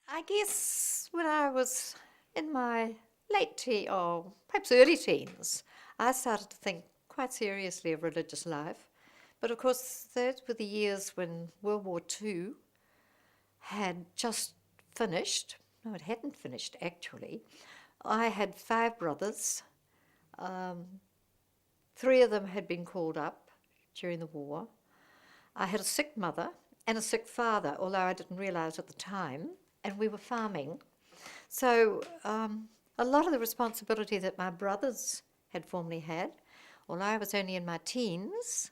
I guess when I was in my or perhaps early teens, I started to think quite seriously of religious life. But of course, those were the years when World War II had just finished. No, it hadn't finished actually. I had five brothers. Um, Three of them had been called up during the war. I had a sick mother and a sick father, although I didn't realise at the time, and we were farming. So a lot of the responsibility that my brothers had formerly had, although I was only in my teens,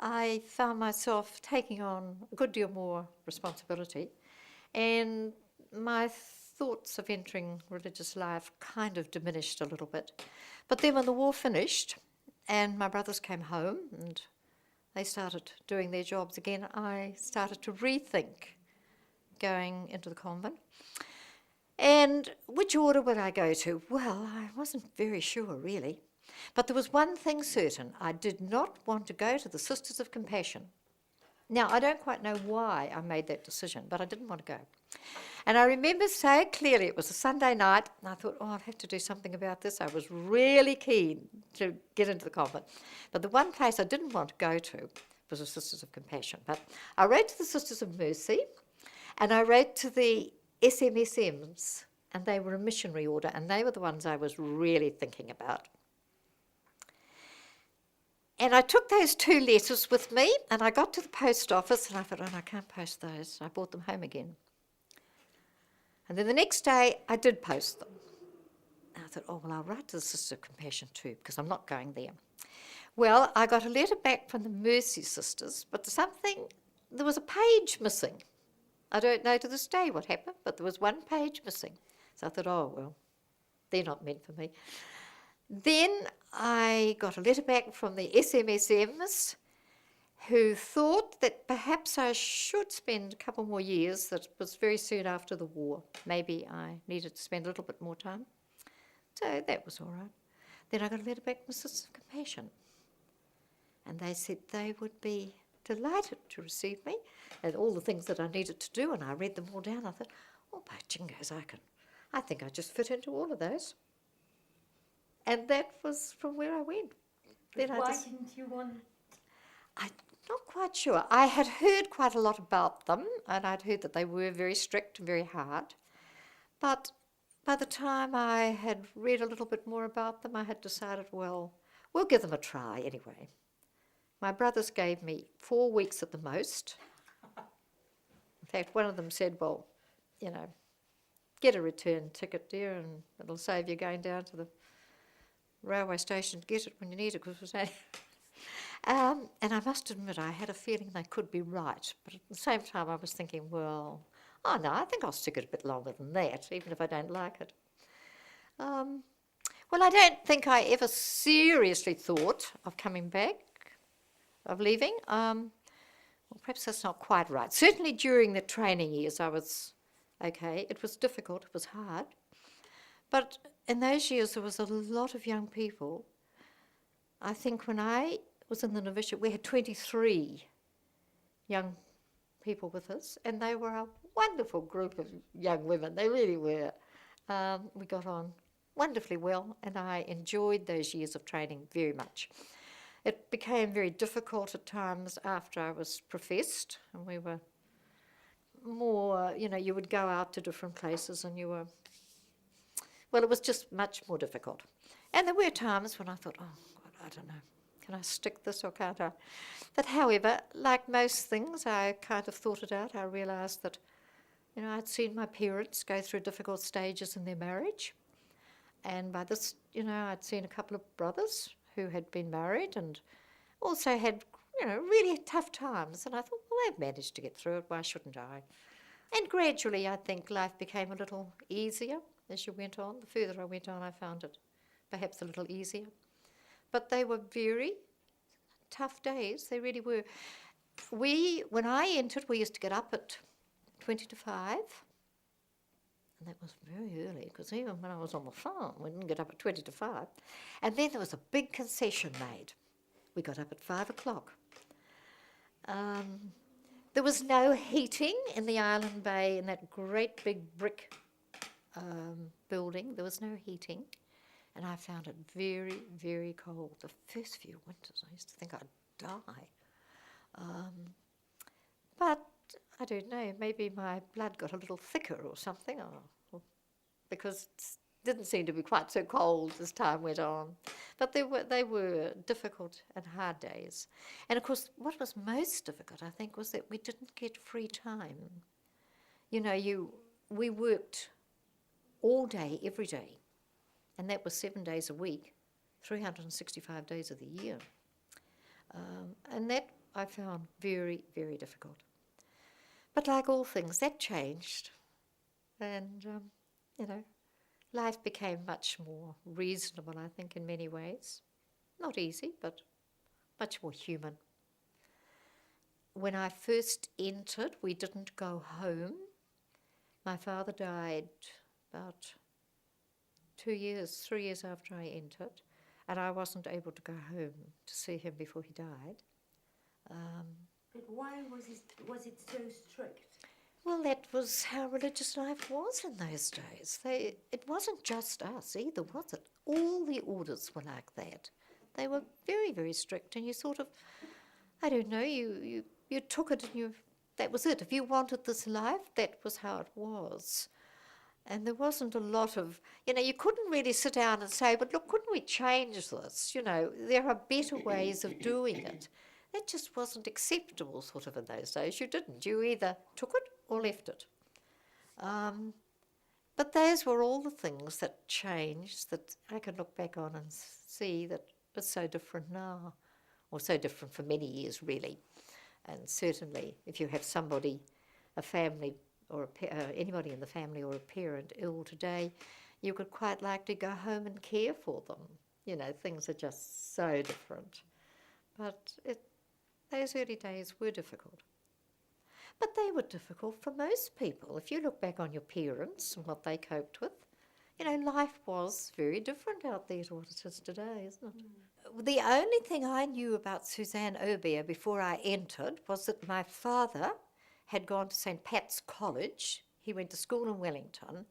I found myself taking on a good deal more responsibility. And my thoughts of entering religious life kind of diminished a little bit. But then when the war finished and my brothers came home and they started doing their jobs again, I started to rethink going into the convent. And which order would I go to? Well, I wasn't very sure, really. But there was one thing certain. I did not want to go to the Sisters of Compassion. Now, I don't quite know why I made that decision, but I didn't want to go. And I remember so clearly, it was a Sunday night, and I thought, oh, I'll have to do something about this. I was really keen to get into the convent. But the one place I didn't want to go to was the Sisters of Compassion. But I wrote to the Sisters of Mercy, and I wrote to the SMSMs, and they were a missionary order, and they were the ones I was really thinking about. And I took those two letters with me, and I got to the post office, and I thought, oh, no, I can't post those. I brought them home again. And then the next day, I did post them. And I thought, oh, well, I'll write to the Sisters of Compassion too, because I'm not going there. Well, I got a letter back from the Mercy Sisters, but there was a page missing. I don't know to this day what happened, but there was one page missing. So I thought, oh, well, they're not meant for me. Then I got a letter back from the SMSMs who thought that perhaps I should spend a couple more years. That was very soon after the war. Maybe I needed to spend a little bit more time. So that was all right. Then I got a letter back from the Sisters of Compassion. And they said they would be delighted to receive me and all the things that I needed to do, and I read them all down. I thought, oh, by jingoes, I think I just fit into all of those. And that was from where I went. But why didn't you want? I'm not quite sure. I had heard quite a lot about them, and I'd heard that they were very strict and very hard. But by the time I had read a little bit more about them, I had decided, well, we'll give them a try anyway. My brothers gave me 4 weeks at the most. In fact, one of them said, well, get a return ticket, dear, and it'll save you going down to the railway station to get it when you need it. And I must admit, I had a feeling they could be right. But at the same time, I was thinking, well, oh no, I think I'll stick it a bit longer than that, even if I don't like it. Well, I don't think I ever seriously thought of coming back, of leaving. Well, perhaps that's not quite right. Certainly during the training years, I was okay. It was difficult, it was hard. But in those years, there was a lot of young people. I think when I was in the novitiate, we had 23 young people with us, and they were a wonderful group of young women. They really were. We got on wonderfully well, and I enjoyed those years of training very much. It became very difficult at times after I was professed, and we were more, you would go out to different places and it was just much more difficult. And there were times when I thought, oh, God, I don't know, can I stick this or can't I? But however, like most things, I kind of thought it out. I realised that, I'd seen my parents go through difficult stages in their marriage. And by this, I'd seen a couple of brothers who had been married and also had, really tough times. And I thought, well, they've managed to get through it. Why shouldn't I? And gradually, I think life became a little easier as you went on. The further I went on, I found it perhaps a little easier. But they were very tough days. They really were. When I entered, we used to get up at 20 to 5. And that was very early, because even when I was on the farm, we didn't get up at 20 to 5. And then there was a big concession made. We got up at 5 o'clock. There was no heating in the Island Bay in that great big brick building. There was no heating, and I found it very, very cold. The first few winters, I used to think I'd die. But I don't know, maybe my blood got a little thicker or something, because it didn't seem to be quite so cold as time went on. But they were difficult and hard days. And of course, what was most difficult, I think, was that we didn't get free time. You know, we worked all day, every day, and that was 7 days a week, 365 days of the year. And that I found very, very difficult. But like all things, that changed. And, you know, life became much more reasonable, I think, in many ways. Not easy, but much more human. When I first entered, we didn't go home. My father died about 3 years after I entered, and I wasn't able to go home to see him before he died. But why was it so strict? Well, that was how religious life was in those days. It wasn't just us either, was it? All the orders were like that. They were very, very strict, and you sort of, I don't know, you took it and that was it. If you wanted this life, that was how it was. And there wasn't a lot of, you couldn't really sit down and say, but look, couldn't we change this? There are better ways of doing it. That just wasn't acceptable sort of in those days. You didn't. You either took it or left it. But those were all the things that changed that I can look back on and see that it's so different now, or so different for many years really. And certainly if you have somebody, a family, or anybody in the family or a parent ill today, you could quite likely go home and care for them. Things are just so different. But those early days were difficult. But they were difficult for most people. If you look back on your parents and what they coped with, life was very different out there to what it is today, isn't it? The only thing I knew about Suzanne Obeer before I entered was that my father had gone to St. Pat's College. He went to school in Wellington.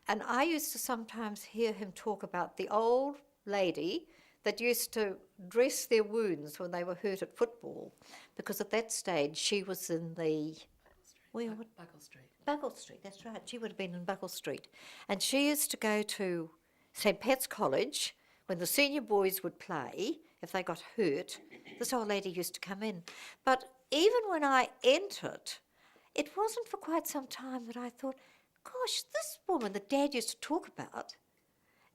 And I used to sometimes hear him talk about the old lady that used to dress their wounds when they were hurt at football, because at that stage she was in the... Buckle Street. Buckle Street, that's right. She would have been in Buckle Street. And she used to go to St. Pat's College when the senior boys would play. If they got hurt, this old lady used to come in. But even when I entered, it wasn't for quite some time that I thought, gosh, this woman that Dad used to talk about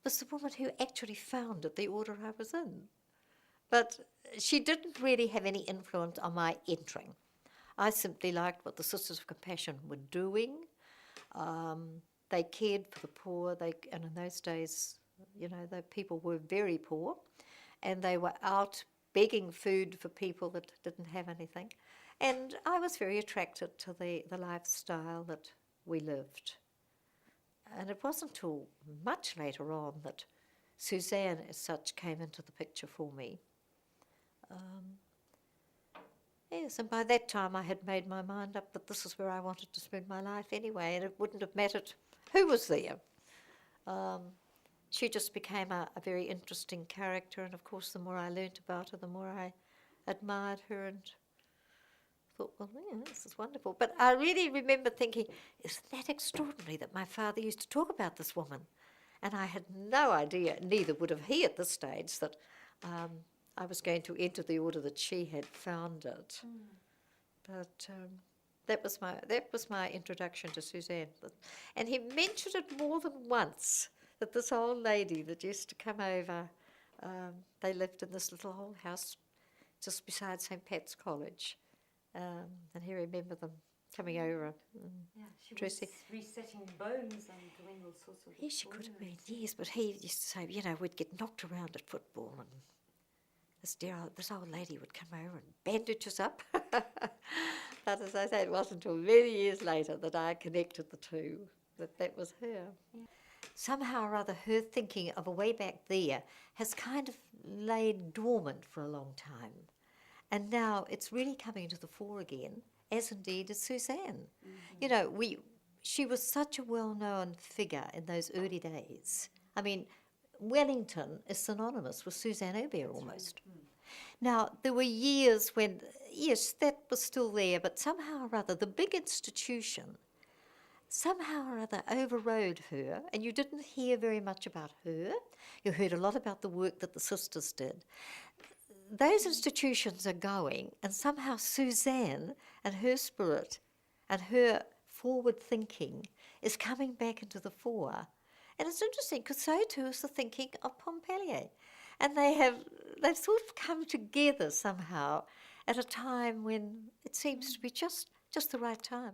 was the woman who actually founded the order I was in. But she didn't really have any influence on my entering. I simply liked what the Sisters of Compassion were doing. They cared for the poor, and in those days, the people were very poor, and they were out begging food for people that didn't have anything. And I was very attracted to the lifestyle that we lived. And it wasn't until much later on that Suzanne, as such, came into the picture for me. Yes, and by that time I had made my mind up that this is where I wanted to spend my life anyway, and it wouldn't have mattered who was there. She just became a very interesting character, and of course the more I learnt about her, the more I admired her and thought, well, yeah, this is wonderful. But I really remember thinking, isn't that extraordinary that my father used to talk about this woman? And I had no idea, neither would have he at this stage, that I was going to enter the order that she had founded. But that was my introduction to Suzanne. And he mentioned it more than once, that this old lady that used to come over, they lived in this little old house just beside St. Pat's College. And he remembered them coming over. Yeah, she dressing. was resetting bones and doing all sorts of... Yes, she could have been, yes, but he used to say, we'd get knocked around at football, and this old lady would come over and bandage us up. But as I say, it wasn't until many years later that I connected the two, that was her. Yeah. Somehow or other, her thinking of a way back there has kind of laid dormant for a long time. And now it's really coming to the fore again, as indeed is Suzanne. You know, she was such a well-known figure in those early days. I mean, Wellington is synonymous with Suzanne Aubert almost. Now, there were years when, yes, that was still there, but somehow or other, the big institution somehow or other overrode her, and you didn't hear very much about her. You heard a lot about the work that the sisters did. Those institutions are going, and somehow Suzanne and her spirit and her forward thinking is coming back into the fore. And it's interesting because so too is the thinking of Pompallier. And they've sort of come together somehow at a time when it seems to be just the right time.